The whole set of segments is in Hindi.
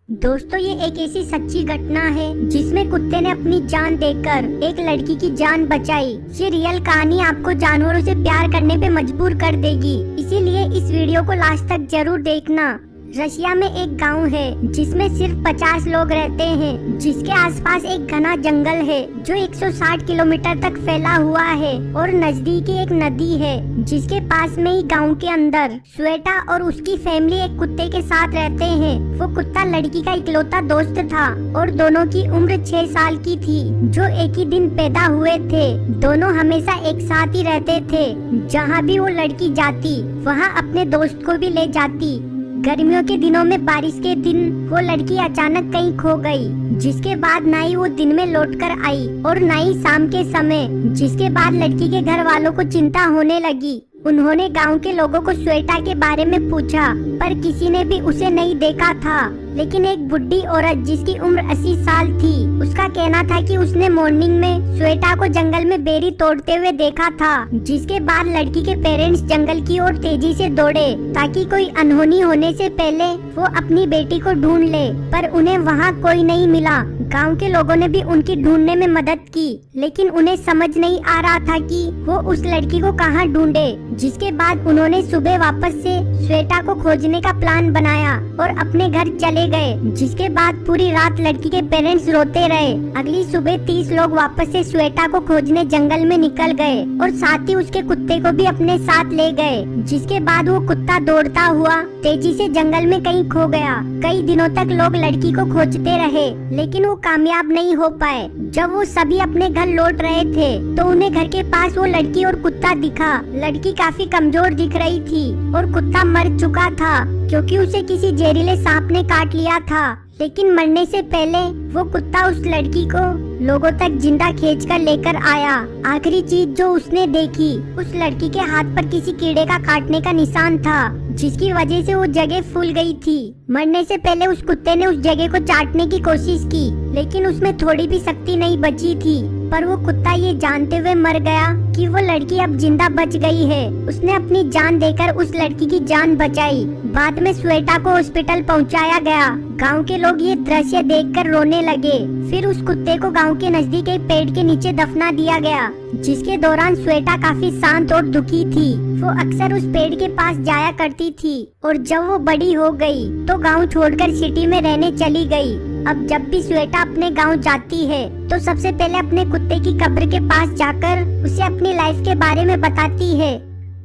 दोस्तों, ये एक ऐसी सच्ची घटना है जिसमें कुत्ते ने अपनी जान देकर एक लड़की की जान बचाई। ये रियल कहानी आपको जानवरों से प्यार करने पे मजबूर कर देगी, इसीलिए इस वीडियो को लास्ट तक जरूर देखना। रशिया में एक गांव है जिसमें सिर्फ 50 लोग रहते हैं, जिसके आसपास एक घना जंगल है जो 160 किलोमीटर तक फैला हुआ है और नजदीक एक नदी है जिसके पास में ही गांव के अंदर स्वेटा और उसकी फैमिली एक कुत्ते के साथ रहते हैं। वो कुत्ता लड़की का इकलौता दोस्त था और दोनों की उम्र 6 साल की थी, जो एक ही दिन पैदा हुए थे। दोनों हमेशा एक साथ ही रहते थे। जहाँ भी वो लड़की जाती वहाँ अपने दोस्त को भी ले जाती। गर्मियों के दिनों में बारिश के दिन वो लड़की अचानक कहीं खो गई, जिसके बाद ना ही वो दिन में लौटकर आई और ना ही शाम के समय, जिसके बाद लड़की के घर वालों को चिंता होने लगी। उन्होंने गांव के लोगों को स्वेटा के बारे में पूछा, पर किसी ने भी उसे नहीं देखा था। लेकिन एक बुढ़ी औरत जिसकी उम्र 80 साल थी, उसका कहना था कि उसने मॉर्निंग में स्वेटा को जंगल में बेरी तोड़ते हुए देखा था। जिसके बाद लड़की के पेरेंट्स जंगल की ओर तेजी से दौड़े ताकि कोई अनहोनी होने से पहले वो अपनी बेटी को ढूंढ ले, पर उन्हें वहाँ कोई नहीं मिला। गांव के लोगों ने भी उनकी ढूंढने में मदद की, लेकिन उन्हें समझ नहीं आ रहा था कि वो उस लड़की को कहाँ ढूंढे। जिसके बाद उन्होंने सुबह वापस से स्वेटा को खोजने का प्लान बनाया और अपने घर चले गए। जिसके बाद पूरी रात लड़की के पेरेंट्स रोते रहे। अगली सुबह 30 लोग वापस से स्वेटा को खोजने जंगल में निकल गए और साथ ही उसके कुत्ते को भी अपने साथ ले गए। जिसके बाद वो कुत्ता दौड़ता हुआ तेजी से जंगल में कहीं खो गया। कई दिनों तक लोग लड़की को खोजते रहे, लेकिन वो कामयाब नहीं हो पाए। जब वो सभी अपने घर लौट रहे थे तो उन्हें घर के पास वो लड़की और कुत्ता दिखा। लड़की काफी कमजोर दिख रही थी और कुत्ता मर चुका था क्योंकि उसे किसी जहरीले सांप ने काट लिया था। लेकिन मरने से पहले वो कुत्ता उस लड़की को लोगों तक जिंदा खींचकर लेकर आया। आखिरी चीज जो उसने देखी, उस लड़की के हाथ पर किसी कीड़े का काटने का निशान था, जिसकी वजह से वो जगह फूल गई थी। मरने से पहले उस कुत्ते ने उस जगह को चाटने की कोशिश की, लेकिन उसमें थोड़ी भी शक्ति नहीं बची थी। पर वो कुत्ता ये जानते हुए मर गया कि वो लड़की अब जिंदा बच गई है। उसने अपनी जान देकर उस लड़की की जान बचाई। बाद में स्वेटा को हॉस्पिटल पहुंचाया गया। गांव के लोग ये दृश्य देखकर रोने लगे। फिर उस कुत्ते को गांव के नजदीक एक पेड़ के नीचे दफना दिया गया। जिसके दौरान स्वेटा काफी शांत और दुखी थी। वो अक्सर उस पेड़ के पास जाया करती थी और जब वो बड़ी हो गई तो गांव छोड़कर सिटी में रहने चली गई। अब जब भी स्वेटा अपने गांव जाती है तो सबसे पहले अपने कुत्ते की कब्र के पास जाकर उसे अपनी लाइफ के बारे में बताती है।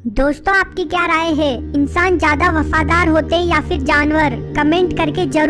दोस्तों, आपकी क्या राय है? इंसान ज्यादा वफादार होते हैं या फिर जानवर? कमेंट करके जरूर